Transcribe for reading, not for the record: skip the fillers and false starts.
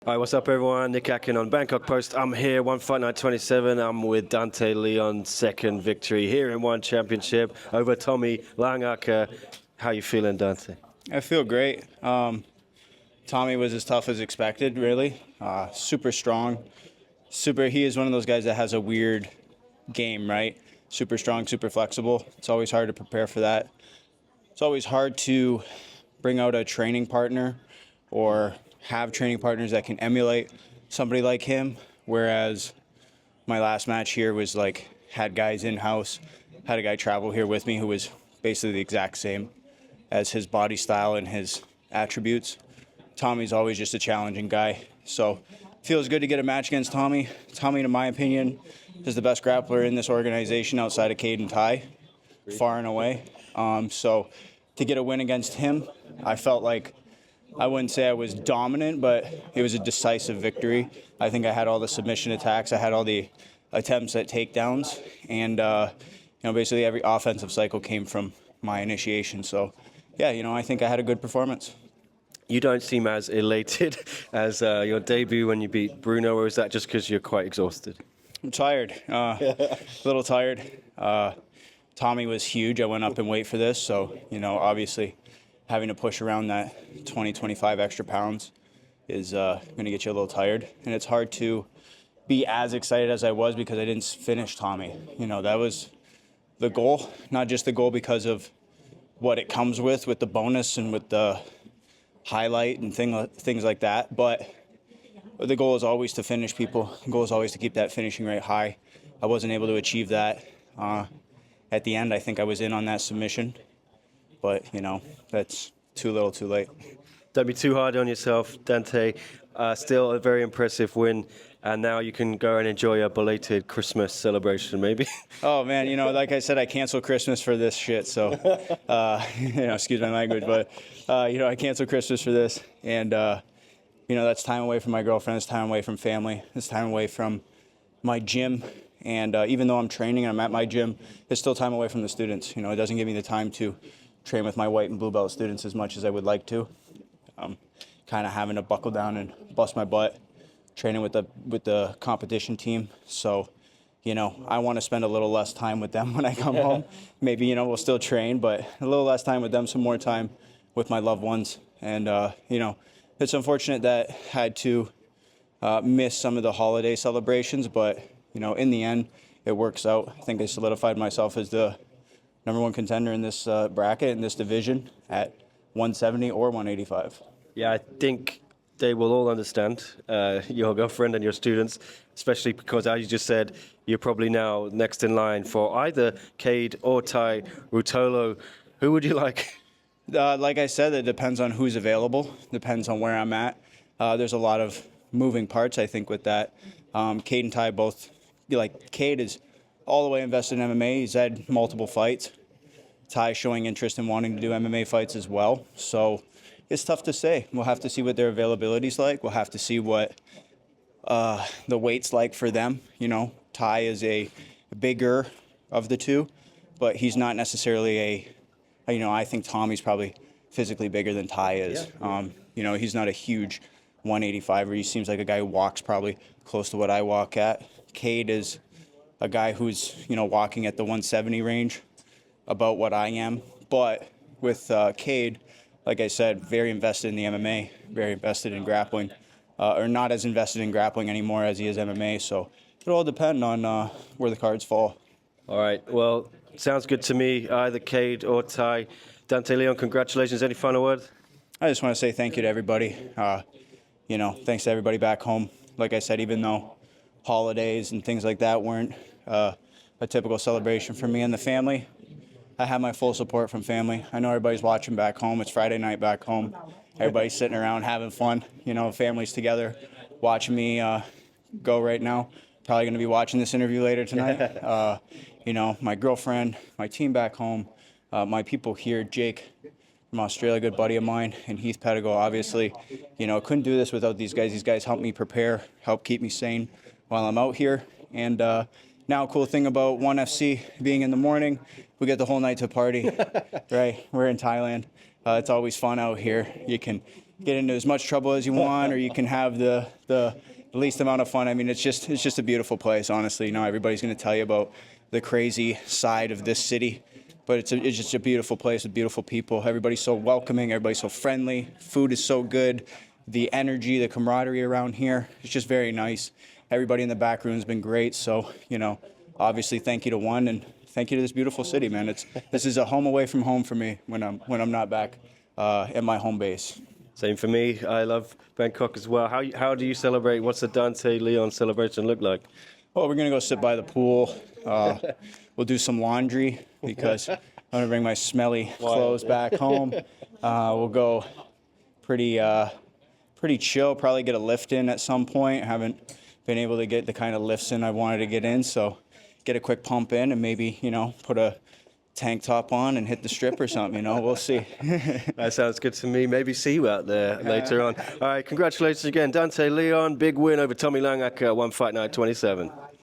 Hi, what's up, everyone? Nick Atkin on Bangkok Post. I'm here, One Fight Night 27. I'm with Dante Leon, second victory here in One Championship over Tommy Langaker. How you feeling, Dante? I feel great. Tommy was as tough as expected, really. Super strong. He is one of those guys that has a weird game, right? Super strong, super flexible. It's always hard to prepare for that. It's always hard to bring out a training partner or have training partners that can emulate somebody like him. Whereas my last match here was like, had guys in-house, had a guy travel here with me who was basically the exact same as his body style and his attributes. Tommy's always just a challenging guy. So feels good to get a match against Tommy. Tommy, in my opinion, is the best grappler in this organization outside of Kade and Tye, far and away. So to get a win against him, I felt like, I wouldn't say I was dominant, but it was a decisive victory. I think I had all the submission attacks. I had all the attempts at takedowns. And, basically every offensive cycle came from my initiation. So, yeah, I think I had a good performance. You don't seem as elated as your debut when you beat Bruno, or is that just because you're quite exhausted? I'm tired, a little tired. Tommy was huge. I went up in weight for this, so, obviously having to push around that 20, 25 extra pounds is going to get you a little tired. And it's hard to be as excited as I was because I didn't finish Tommy. That was the goal, not just the goal because of what it comes with the bonus and with the highlight and things like that. But the goal is always to finish people. The goal is always to keep that finishing rate high. I wasn't able to achieve that. At the end, I think I was in on that submission. But, that's too little too late. Don't be too hard on yourself, Dante. Still a very impressive win. And now you can go and enjoy a belated Christmas celebration, maybe. Oh, man, like I said, I canceled Christmas for this shit. So, excuse my language, but, I canceled Christmas for this. And, that's time away from my girlfriend. It's time away from family. It's time away from my gym. And even though I'm training and I'm at my gym, it's still time away from the students. It doesn't give me the time to train with my white and blue belt students as much as I would like to. Kind of having to buckle down and bust my butt training with the competition team. So, I want to spend a little less time with them when I come home. Maybe, we'll still train, but a little less time with them, some more time with my loved ones. And, it's unfortunate that I had to miss some of the holiday celebrations, but, in the end, it works out. I think I solidified myself as the number one contender in this bracket, in this division, at 170 or 185. Yeah, I think they will all understand, your girlfriend and your students, especially because, as you just said, you're probably now next in line for either Kade or Tye Ruotolo. Who would you like? Like I said, it depends on who's available, depends on where I'm at. There's a lot of moving parts, I think, with that. Kade and Tye both, Kade is all the way invested in MMA. He's had multiple fights. Tye showing interest in wanting to do MMA fights as well. So it's tough to say. We'll have to see what their availability's like. We'll have to see what the weight's like for them. Tye is a bigger of the two, but he's not necessarily I think Tommy's probably physically bigger than Tye is. Yeah. He's not a huge 185er. He seems like a guy who walks probably close to what I walk at. Kade is a guy who's, walking at the 170 range, about what I am. But with Kade, like I said, very invested in the MMA, very invested in grappling, or not as invested in grappling anymore as he is MMA. So it'll all depend on where the cards fall. All right, well, sounds good to me, either Kade or Tye. Dante Leon, congratulations. Any final word? I just want to say thank you to everybody. Thanks to everybody back home. Like I said, even though holidays and things like that weren't a typical celebration for me and the family, I have my full support from family. I know everybody's watching back home. It's Friday night back home. Everybody's sitting around having fun. Families together watching me go right now. Probably going to be watching this interview later tonight. My girlfriend, my team back home, my people here, Jake from Australia, a good buddy of mine, and Heath Pedigo, obviously. Couldn't do this without these guys. These guys help me prepare, help keep me sane while I'm out here. And now, a cool thing about ONE FC being in the morning, we get the whole night to party, right? We're in Thailand. It's always fun out here. You can get into as much trouble as you want, or you can have the least amount of fun. I mean, it's just a beautiful place, honestly. You know, everybody's going to tell you about the crazy side of this city, but it's just a beautiful place with beautiful people. Everybody's so welcoming. Everybody's so friendly. Food is so good. The energy, the camaraderie around here, it's just very nice. Everybody in the back room has been great. So, you know, obviously thank you to One, and thank you to this beautiful city, man. This is a home away from home for me when I'm not back at my home base. Same for me. I love Bangkok as well. How do you celebrate? What's the Dante Leon celebration look like? Well, we're going to go sit by the pool. We'll do some laundry because I'm going to bring my smelly clothes back home. We'll go pretty chill, probably get a lift in at some point. I haven't been able to get the kind of lifts in I wanted to get in, so get a quick pump in and maybe, you know, put a tank top on and hit the strip or something, you know, we'll see. That sounds good to me. Maybe see you out there later on. All right, congratulations again. Dante Leon, big win over Tommy Langaker, 1 Fight Night 27.